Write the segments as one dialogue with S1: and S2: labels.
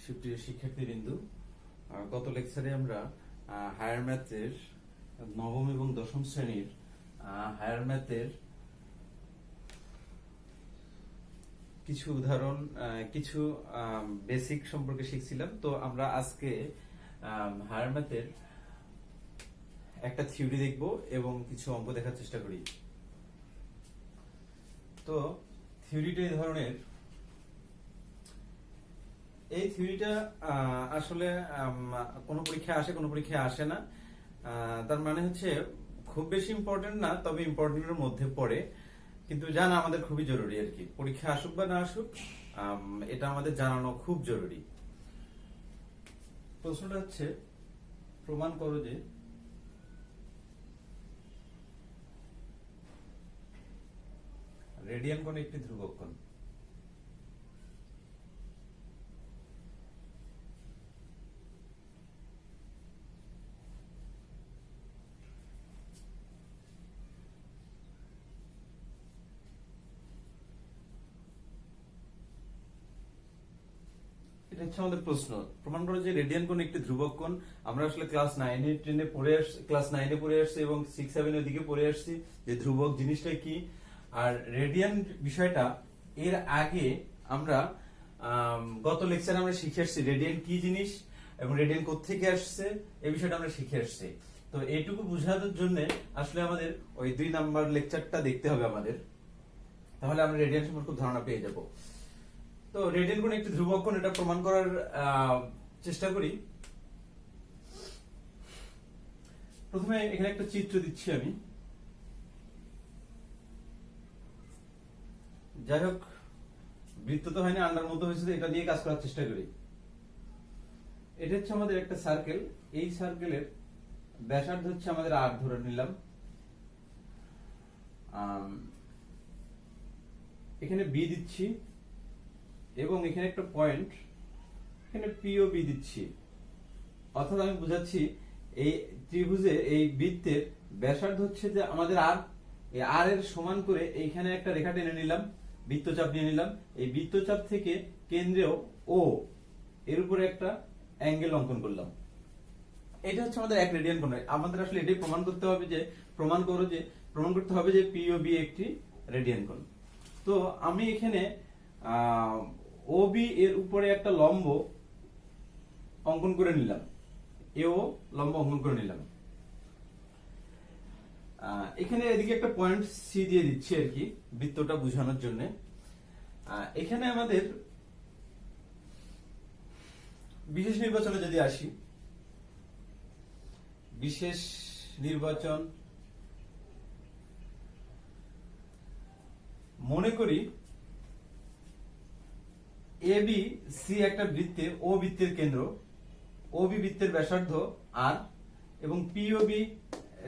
S1: সুপ্রিয় শিক্ষার্থীবৃন্দু, গত লেকচারে আমরা হায়ার ম্যাথের নবম এবং দশম শ্রেণীর হায়ার ম্যাথের কিছু উদাহরণ, কিছু বেসিক সম্পর্কে শিখছিলাম। তো আমরা আজকে হায়ার ম্যাথের একটা থিওরি দেখব এবং কিছু অঙ্ক দেখার চেষ্টা করি। তো থিওরিটা এই ধরনের। এই থিওরিটা আসলে কোনো পরীক্ষায় আসে, কোনো পরীক্ষায় আসে না। তার মানে হচ্ছে খুব বেশি ইম্পর্টেন্ট না, তবে ইম্পর্টেন্টের মধ্যে পড়ে, কিন্তু জানা আমাদের খুবই জরুরি আর কি। পরীক্ষা আসুক বা না আসুক, এটা আমাদের জানানো খুব জরুরি। প্রশ্নটা হচ্ছে, প্রমাণ করো যে রেডিয়ান কোণ একটি ধ্রুবক কোণ। এটা হচ্ছে আমাদের প্রশ্ন। প্রমাণ করো যে রেডিয়ান কোণ একটি ধ্রুবক কোণ। আমরা আসলে ক্লাস 9 10 পড়ে আসছি, ক্লাস 9 পড়ে আসছি এবং 6 7 এর দিকে পড়ে আসছি যে ধ্রুবক জিনিসটা কি। আর রেডিয়ান বিষয়টা এর আগে আমরা গত লেকচারে আমরা শিখে আসছি রেডিয়ান কি জিনিস এবং রেডিয়ান কোত্থেকে আসছে, এই বিষয়টা আমরা শিখে আসছি। তো এইটুকু বোঝানোর জন্য আসলে আমাদের ওই 2 নাম্বার লেকচারটা দেখতে হবে আমাদের, তাহলে আমরা রেডিয়ান সম্পর্কে ধারণা পেয়ে যাব। তো রেডিয়ান কোণ একটি ধ্রুবক কোণ, এটা প্রমাণ করার চেষ্টা করি। প্রথমে এখানে একটা চিত্র দিচ্ছি আমি। যাই হোক, বৃত্ত তো হয়নি, আন্ডার মধ্যে হয়েছে, এটা নিয়ে কাজ করার চেষ্টা করি। এটা হচ্ছে আমাদের একটা সার্কেল। এই সার্কেলের ব্যাসার্ধ হচ্ছে আমাদের আর ধরে নিলাম। এখানে বি দিচ্ছি এবং এখানে একটা পয়েন্ট, এখানে পি ও বি দিচ্ছি। অর্থাৎ আমি বুঝাচ্ছি এই ত্রিভুজে এই বৃত্তের ব্যাসার্ধ হচ্ছে যে আমাদের আর, এই আর এর সমান করে এইখানে একটা রেখা টেনে নিলাম, বৃত্তচাপ নিয়ে নিলাম। এই বৃত্তচাপ থেকে কেন্দ্রেও ও এর উপরে একটা অ্যাঙ্গেল অঙ্কন করলাম। এটা হচ্ছে আমাদের এক রেডিয়ান কোণ। আমাদের আসলে এটাই প্রমাণ করতে হবে যে, প্রমাণ করতে হবে যে পি ও বি একটি রেডিয়ান কোণ। তো আমি এখানে ও বি এর উপরে একটা লম্ব অঙ্কন করে নিলাম, এও লম্ব অঙ্কন করে নিলাম। এখানে এদিকে একটা পয়েন্ট সি দিয়ে দিচ্ছি আর কি, বৃত্তটা বোঝানোর জন্য। এখানে আমাদের বিশেষ নির্বাচনে যদি আসি, বিশেষ নির্বাচন, মনে করি এ বি সি একটা বৃত্তের, ও বৃত্তের কেন্দ্র, ও বি বৃত্তের ব্যাসার্ধ আর, এবং পি ও বি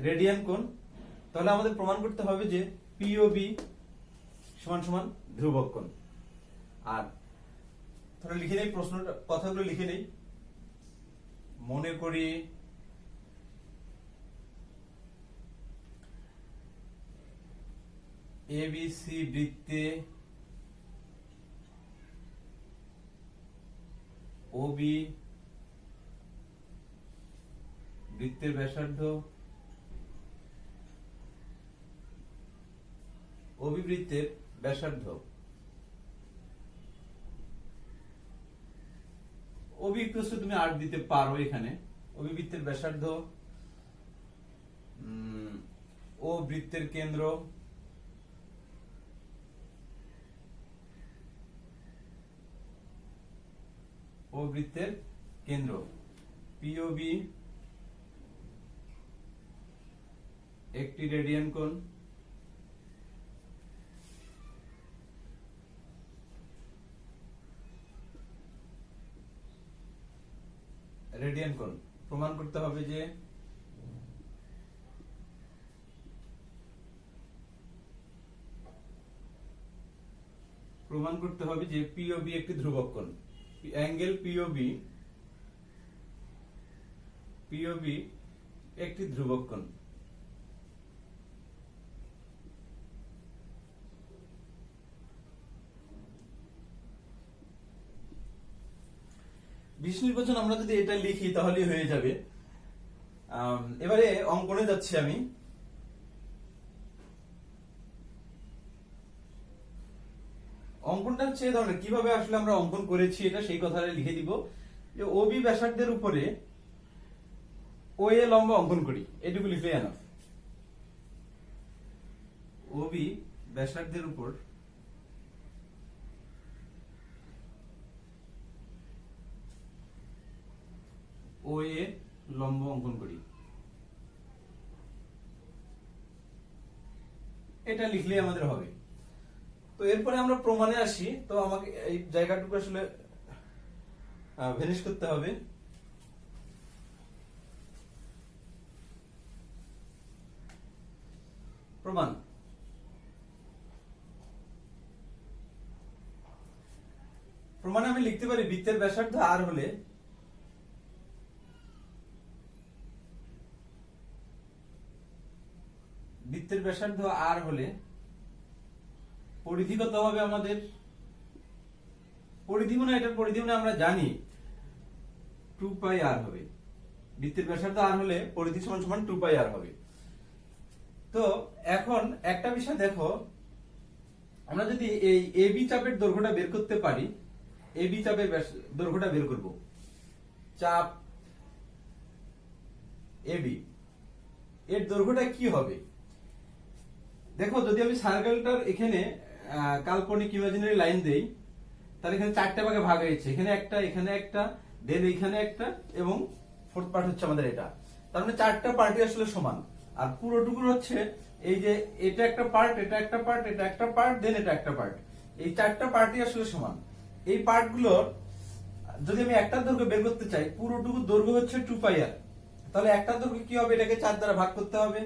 S1: রেডিয়ান কোণ। তাহলে আমাদের প্রমাণ করতে হবে যে পি ও বি সমান সমান ধ্রুবক কোণ। আর তাহলে লিখে নেই, প্রশ্নটা কথাগুলো লিখে নেই। মনে করি এ বি সি বৃত্তে ও বি বৃত্তের ব্যাসার্ধ, অভিবৃত্তের ব্যাসার্ধ, অভিপ্রস্থ তুমি 8 দিতে পারো এখানে। অভিবৃত্তের ব্যাসার্ধ ও বৃত্তের কেন্দ্র, ও বৃত্তের কেন্দ্র, পিওবি একটি রেডিয়ান কোণ। রেডিয়ান কোণ প্রমাণ করতে হবে যে পিওবি একটি ধ্রুবক কোণ। অ্যাঙ্গেল পিওবি একটি ধ্রুবক কোণ। বিষ্ণুর বচন আমরা যদি এটা লিখি তাহলে হয়ে যাবে। এবারে অঙ্কনে যাচ্ছি আমি। অঙ্কনটা হচ্ছে এই ধরনের, কিভাবে আসলে আমরা অঙ্কন করেছি এটা সেই কথাটা লিখে দিব যে ওবি ব্যাসার্ধের উপরে ওএ লম্ব অঙ্কন করি, এটুকু লিখলে এনাফ। ওবি ব্যাসার্ধের উপর ওএ লম্ব অঙ্কন করি, এটা লিখলে আমাদের হবে। তো এরপরে আমরা প্রমাণে আসি। তো আমাকে এই জায়গাটুকু আসলে ভ্যানিশ করতে হবে। প্রমাণ। প্রমাণে আমি লিখতে পারি বৃত্তের ব্যাসার্ধ আর হলে বৃত্তের ব্যাসার্ধ আর হলে পরিধি কত হবে আমাদের? পরিধি মানে এটার পরিধি মানে আমরা জানি 2 পাই আর হবে। বৃত্তের ব্যাসার্ধ আর হলে পরিধি সমান সমান 2 পাই আর হবে। তো এখন একটা বিষয় দেখো, আমরা যদি এই এবি চাপের দৈর্ঘ্যটা বের করতে পারি, এবি চাপের দৈর্ঘ্যটা বের করব, চাপ এবি এর দৈর্ঘ্যটা কি হবে? দেখো যদি আমি সার্কেলটার এখানে কাল্পনিক ইমাজিনারি লাইন দেই, তাহলে এখানে 4টে ভাগে ভাগ হয়েছে, এখানে একটা, এখানে একটা, দেন এখানে একটা, এবং ফোর্থ পার্ট হচ্ছে আমাদের এটা। তার মানে 4টা পার্টই আসলে সমান। আর পুরোটুকুর হচ্ছে এই যে এটা একটা পার্ট, এটা একটা পার্ট, এটা একটা পার্ট, দেন এটা একটা পার্ট, এই 4টা পার্টই আসলে সমান। এই পার্টগুলোর যদি আমি একটা দৈর্ঘ্য বের করতে চাই, পুরোটুকু দৈর্ঘ্য হচ্ছে 2 পাই আর, তাহলে একটা দৈর্ঘ্য কি হবে? এটাকে 4 দ্বারা ভাগ করতে হবে।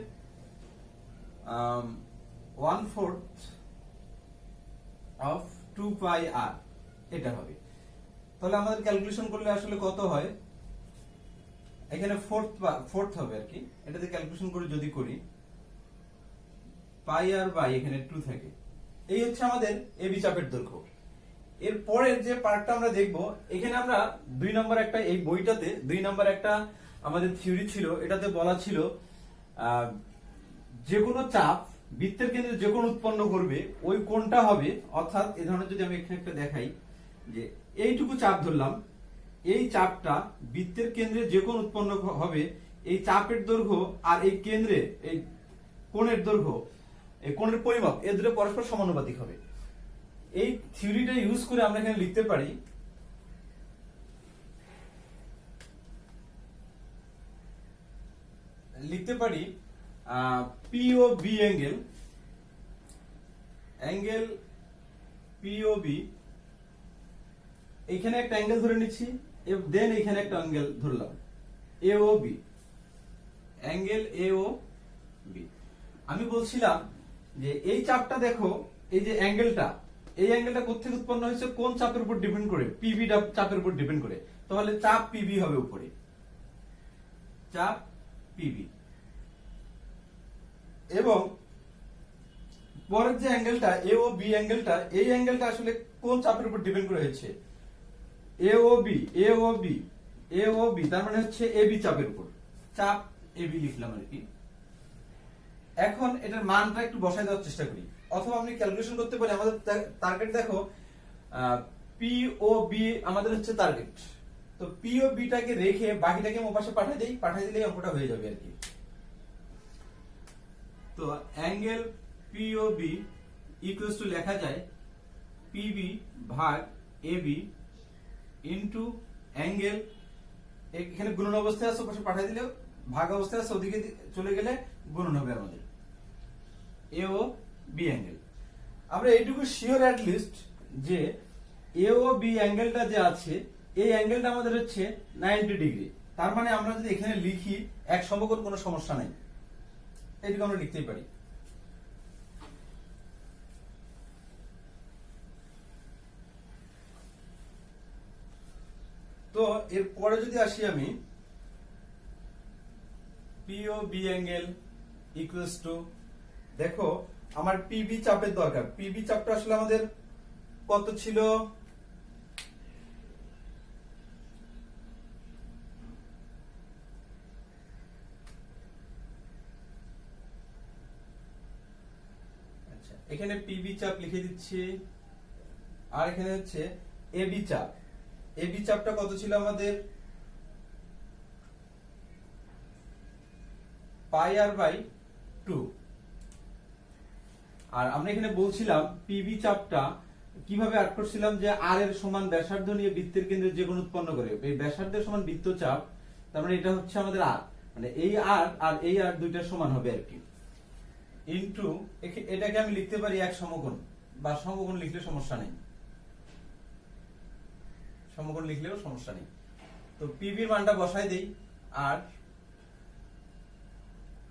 S1: 1/4 অফ 2 পাই আর এটা হবে। তাহলে আমাদের ক্যালকুলেশন করলে আসলে কত হয়? এখানে ফোর্থ হবে আর কি, এটাতে ক্যালকুলেশন করে যদি করি পাই আর বাই এখানে 2 থাকে। এই হচ্ছে আমাদের এবি চাপের দৈর্ঘ্য। এর পরের যে পার্টটা আমরা দেখব, এখানে আমরা 2 নম্বর একটা, এই বইটাতে 2 নম্বর একটা আমাদের থিওরি ছিল, এটাতে বলা ছিল যে কোনো চাপ বৃত্তের কেন্দ্রে যে কোণ উৎপন্ন করবে ওই কোণটা হবে, অর্থাৎ এই ধরনের যদি আমি এখানে একটা দেখাই যে এইটুকু চাপ ধরলাম, এই চাপটা বৃত্তের কেন্দ্রে যে কোণ উৎপন্ন হবে, এই চাপের দৈর্ঘ্য আর এই কেন্দ্রে এই কোণের দৈর্ঘ্য, এই কোণের পরিমাপ এর দুটো পরস্পর সমানুপাতিক হবে। এই থিওরিটা ইউজ করে আমরা এখানে লিখতে পারি পিওবি অ্যাঙ্গেল পিওবি, এখানে একটা অ্যাঙ্গেল ধরে নিচ্ছি, দেন এখানে একটা অ্যাঙ্গেল ধরলাম এওবি, অ্যাঙ্গেল এওবি। আমি বলছিলাম যে এই চাপটা দেখো, এই যে অ্যাঙ্গেলটা, এই অ্যাঙ্গেলটা কোত্থেকে উৎপন্ন হয়েছে? কোন চাপের উপর ডিপেন্ড করে? পিবি চাপের উপর ডিপেন্ড করে। তাহলে চাপ পিবি হবে উপরে, চাপ পিবি। এবং পরের যে অ্যাঙ্গেলটা এওবি অ্যাঙ্গেলটা, এই অ্যাঙ্গেলটা আসলে কোন চাপের উপর ডিপেন্ড করে হয়েছে? এওবি তার মানে হচ্ছে এবি চাপের উপর, চাপ এবি লিখলাম আর কি। এখন এটার মানটা একটু বসায় দেওয়ার চেষ্টা করি, অথবা আমি ক্যালকুলেশন করতে পারি। আমাদের টার্গেট দেখো পিওবি আমাদের হচ্ছে টার্গেট, তো পিওবিটাকে রেখে বাকিটাকে ওপাশে পাঠিয়ে দিলেই অঙ্কটা হয়ে যাবে আর কি। তো অ্যাঙ্গেল পিওবি ইকুয়ালস টু লেখা যায় পিবি ভাগ এবি ইনটু অ্যাঙ্গেল, এখানে গুণন অবস্থায় আছে, ওপাশে পাঠিয়ে দিলে ভাগ অবস্থায় আছে, ওদিকে চলে গেলে গুণন হবে আমাদের এও বি অ্যাঙ্গেল। আমরা এইটুকু শিওর অ্যাট লিস্ট যে এও বি অ্যাঙ্গেলটা যে আছে, এই অ্যাঙ্গেলটা আমাদের হচ্ছে 90 ডিগ্রি। তার মানে আমরা যদি এখানে লিখি এক সমকোণ, কোনো সমস্যা নাই, এইটুকু আমরা লিখতেই পারি। তো এরপরে যদি আসি আমি, পিওবি অ্যাঙ্গেল ইকুয়ালস টু, দেখো আমার পিবি চাপের দরকার। পিবি চাপটা আসলে আমাদের কত ছিল? এখানে পিবি চাপ লিখে দিচ্ছি, আর এখানে হচ্ছে এবি চাপ। এবি চাপটা কত ছিল আমাদের, পাই আর বাই 2। আর আমরা এখানে বলছিলাম পিবি চাপটা কিভাবে আট করছিলাম, যে আর এর সমান ব্যাসার্ধ নিয়ে বৃত্তের কেন্দ্রে যে কোণ উৎপন্ন করে, এই ব্যাসার্ধের সমান বৃত্তচাপ, তার মানে এটা হচ্ছে আমাদের আর, মানে এই আর আর এই আর দুইটা সমান হবে আর কি, ইনটু এটাকে আমি লিখতে পারি এক সমকোণ, বা সমকোণ লিখলে সমস্যা নেই, সমকোণ লিখলেও সমস্যা নেই। তো পিবির মানটা বসাই দেই, আর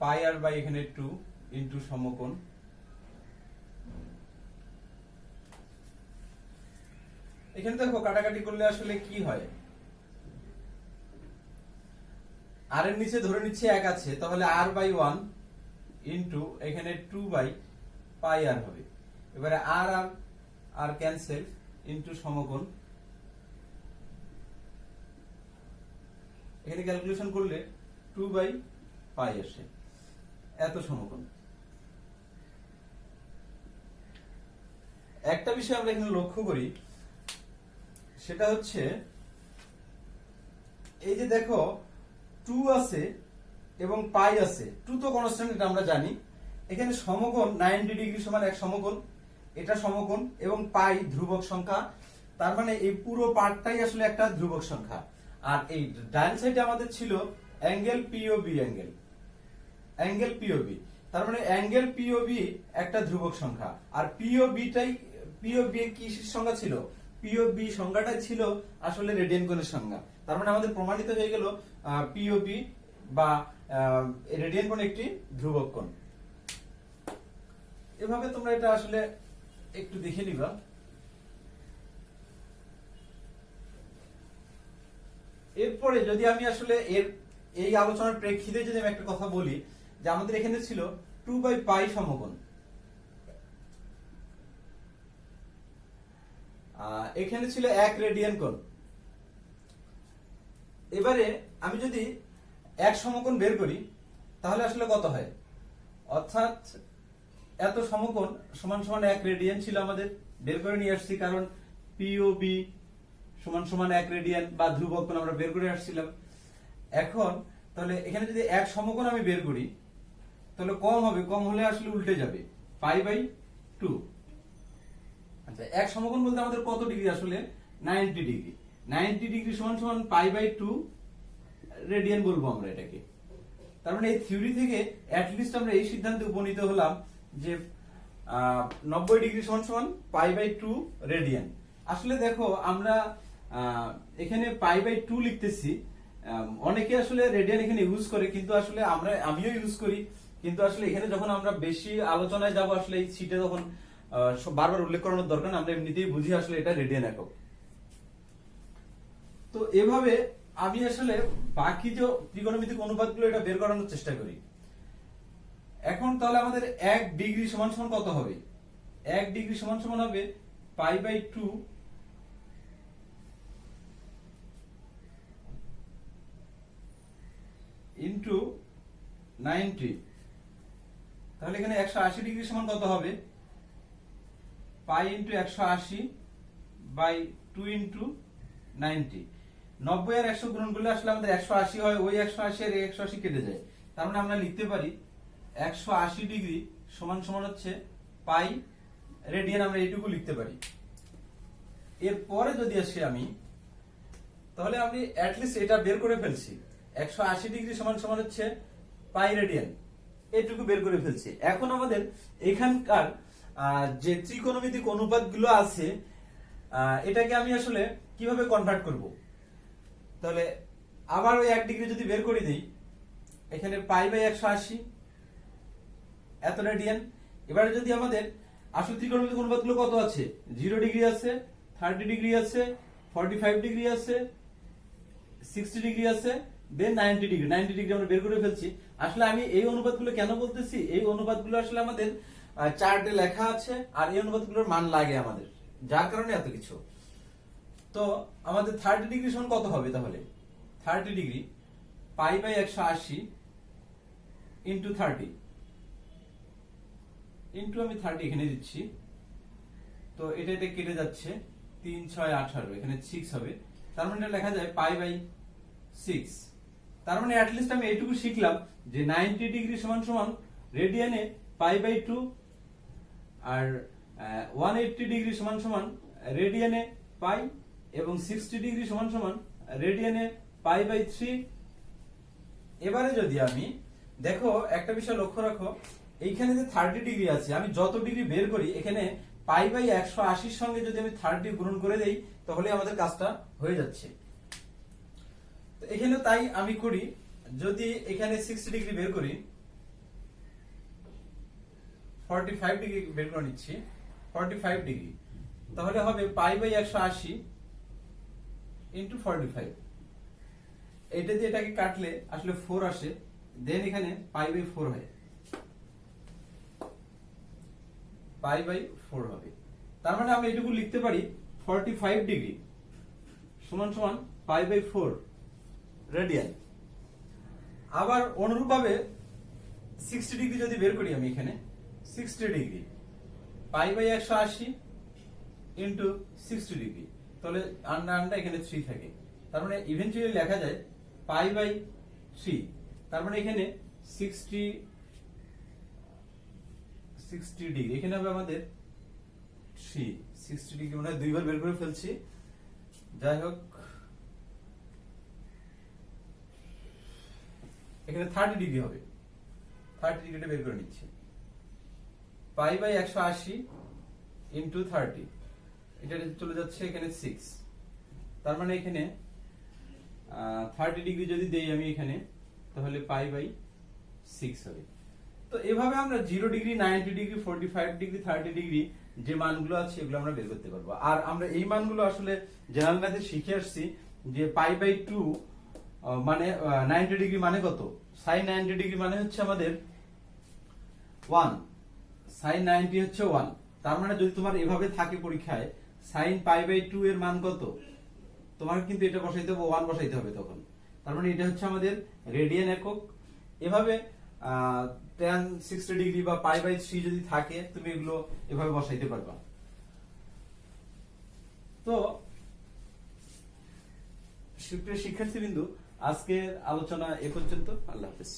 S1: পাই আর বাই এখানে 2 ইনটু সমকোণ। এখানে দেখো কাটাকাটি করলে আসলে কি হয়, আর এর নিচে ধরে নিচ্ছে 1 আছে, তাহলে আর বাই 1 ইনটু এখানে 2 বাই পাই আর হবে। এবারে আর আর আর ক্যান্সেল, ইনটু সমকোণ। এখানে ক্যালকুলেশন করলে 2 বাই পাই আসে, এত সমকোণ। একটা বিষয় আমরা এখানে লক্ষ্য করি, সেটা হচ্ছে এই যে দেখো 2 আছে এবং পাই আছে, 2 তো কনস্ট্যান্ট, এটা আমরা জানি। এখানে সমকোণ 90 ডিগ্রি সমান এক সমকোণ, এটা সমকোণ, এবং পাই ধ্রুবক সংখ্যা, তার মানে এই পুরো পার্টটাই আসলে একটা ধ্রুবক সংখ্যা। আর এই ডান সাইডে আমাদের ছিল অ্যাঙ্গেল পিওবি, অ্যাঙ্গেল পিওবি, তার মানে অ্যাঙ্গেল পিওবি একটা ধ্রুবক সংখ্যা। আর পিওবি কি সংখ্যা ছিল, পিওবি সংখ্যাটাই ছিল আসলে রেডিয়ান কোণের সংজ্ঞা। তার মানে আমাদের প্রমাণিত হয়ে গেল পিওবি বা রেডিয়ান কোণ একটি ধ্রুবক কোণ। এভাবে তোমরা এটা আসলে একটু দেখে নিবা। এরপরে যদি আমি আসলে এই আলোচনার প্রেক্ষিতে যদি আমি একটা কথা বলি, যে আমাদের এখানে ছিল 2 বাই পাই সমকোণ, এখানে ছিল 1 রেডিয়ান কোণ। এবারে আমি যদি এক সমকোণ বের করি, তাহলে আসলে কত হয়, অর্থাৎ এত সমকোণ সমান সমান 1 রেডিয়ান ছিল আমাদের, বের করে নিয়ে আসছি, কারণ পিওবি সমান সমান 1 রেডিয়ান বা ধ্রুবক কোণ আমরা বের করে আসছিলাম। এখন তাহলে এখানে যদি এক সমকোণ আমি বের করি, তাহলে কম হবে, কম হলে আসলে উল্টে যাবে, পাই বাই 2। আচ্ছা, এক সমকোণ বলতে আমাদের কত ডিগ্রি, আসলে 90 ডিগ্রি। 90 ডিগ্রি সমান সমান পাই বাই 2 রেডিয়ান বলবো আমরা এটাকে। তার মানে এই থিওরি থেকে অ্যাটলিস্ট আমরা এই সিদ্ধান্তে উপনীত হলাম যে 90 ডিগ্রি সমান সমান পাই বাই 2 রেডিয়ান। আসলে দেখো আমরা এখানে পাই বাই 2 লিখতেছি, অনেকে আসলে রেডিয়ান এখানে ইউজ করে, কিন্তু আসলে আমিও ইউজ করি, কিন্তু আসলে এখানে যখন আমরা বেশি আলোচনায় যাব, আসলে এই সিটে তখন বারবার উল্লেখ করানোর দরকার না, আমরা এমনিতেই বুঝি আসলে এটা রেডিয়ান একক। তো এভাবে আমি আসলে বাকি যে ত্রিকোণমিতিক অনুপাতগুলো এটা বের করানোর চেষ্টা করি। এখন তাহলে আমাদের 1 ডিগ্রি সমান সমান কত হবে, 1 ডিগ্রি সমান সমান হবে পাই বাই 2 ইন্টু 90। তাহলে এখানে 180 ডিগ্রি সমান কত হবে, পাই ইন্টু 180 বাই 2 ইন্টু 90। 90 আর 100 গুণন করলে আসলে আমাদের 180 হয়, ওই 180 আর 180 কেটে যায়। তার মানে আমরা লিখতে পারি 180 ডিগ্রি সমান সমান হচ্ছে পাই রেডিয়ান, আমরা এইটুকু লিখতে পারি। এরপরে যদি আসি আমি, তাহলে আমি অ্যাটলিস্ট এটা বের করে ফেলছি, 180 ডিগ্রি সমান সমান হচ্ছে পাই রেডিয়ান, এইটুকু বের করে ফেলছি। এখন আমাদের এখানকার যে ত্রিকোণমিতিক অনুপাতগুলো আছে, এটাকে আমি আসলে কিভাবে কনভার্ট করব। তাহলে আবার ওই 1 ডিগ্রি যদি বের করে দিই, এখানে পাই বাই 180 এত রেডিয়ান। এবারে যদি আমাদের আসলে ত্রিকোণমিতিক অনুপাতগুলো কত আছে, 0 ডিগ্রি আছে, 30 ডিগ্রি আছে, 45 ডিগ্রি আছে, 60 ডিগ্রি আছে, দেন 90 ডিগ্রি। 90 ডিগ্রি আমরা বের করে ফেলছি। আসলে আমি এই অনুপাতগুলো কেন বলতেছি, এই অনুপাতগুলো আসলে আমাদের চার্টে লেখা আছে, আর এই অনুপাতগুলোর মান লাগে আমাদের, যার কারণে এত কিছু। তো আমাদের 30 ডিগ্রি সমান কত হবে, তাহলে 30 degree pi by 180 into 30। Into আমি 30 এখানে দিচ্ছি, তো এটা কেটে যাচ্ছে, 3 6 18, এখানে 6 হবে, তার মানে এটা লেখা যায় পাই বাই 6। তার মানে অ্যাটলিস্ট আমি এইটুকু শিখলাম যে 90 ডিগ্রি সমান সমান রেডিয়ানে পাই বাই 2, আর 180 ডিগ্রি সমান সমান রেডিয়ানে পাই, এবং 60 ডিগ্রি সমান সমান রেডিয়ানে পাই বাই 3। এবারে যদি আমি দেখো একটা বিষয় লক্ষ্য রাখো, এইখানে যে 30 ডিগ্রি আছে, আমি যত ডিগ্রি বের করি এখানে পাই বাই 180 সঙ্গে যদি আমি 30 গুণন করে দেই তাহলে আমাদের কাজটা হয়ে যাচ্ছে। তো এখানে তাই আমি করি, যদি এখানে 60 ডিগ্রি বের করি, 45 ডিগ্রি বের করে নিচ্ছি, 45 ডিগ্রি, তাহলে হবে পাই বাই 180 ইন্টু 45। এটা দিয়ে এটাকে কাটলে আসলে 4 আসে, দেন এখানে পাই বাই 4 হয়, পাই বাই 4 হবে। তার মানে আমি এটুকু লিখতে পারি 45 ডিগ্রি সমান সমান পাই বাই 4 রেডিয়ান। আবার অনুরূপভাবে 60 ডিগ্রি যদি বের করি আমি এখানে 60 degree, pi by 180 into 60 degree, তাহলে আন্ডা এখানে 3 থাকে, তার মানে ইভেন্চুয়ালি লেখা যায় পাই বাই 3। তার মানে এখানে 60 ডিগ্রি, এখানে হবে আমাদের 60 ডিগ্রি, মানে দুইবার বের করে ফেলছি। যাই হোক, এখানে 30 ডিগ্রি হবে, 30 ডিগ্রিটা বের করে নিচ্ছি, পাই বাই 180 ইন্টু 30, এটা চলে যাচ্ছে এখানে 6। তার মানে এখানে 30 ডিগ্রি যদি দেই আমি এখানে, তাহলে পাই বাই 6 হবে। তো এভাবে আমরা 0 ডিগ্রি, 90 ডিগ্রি, 45 ডিগ্রি, 30 ডিগ্রি যে মানগুলো আছে এগুলো আমরা বের করতে পারবো। আর আমরা এই মানগুলো আসলে জেনারেল ম্যাথে শিখে আসছি যে পাই বাই 2 মানে 90 ডিগ্রি মানে কত, সাইন 90 ডিগ্রি মানে হচ্ছে আমাদের 1, সাইন 90 হচ্ছে 1। তার মানে যদি তোমার এভাবে থাকে পরীক্ষায় সাইন পাই বাই 2 এর মান কত, তোমার কিন্তু এটা বসাইতে হবে, 1 বসাইতে হবে তখন। তার মানে এটা হচ্ছে আমাদের রেডিয়ান একক। এভাবে tan 60 ডিগ্রি বা পাই বাই 3 যদি থাকে তুমি এগুলো এভাবে বসাইতে পারবা। তো সুপ্রিয় শিক্ষার্থীবৃন্দ, আজকের আলোচনা এ পর্যন্ত। আল্লাহ হাফেজ।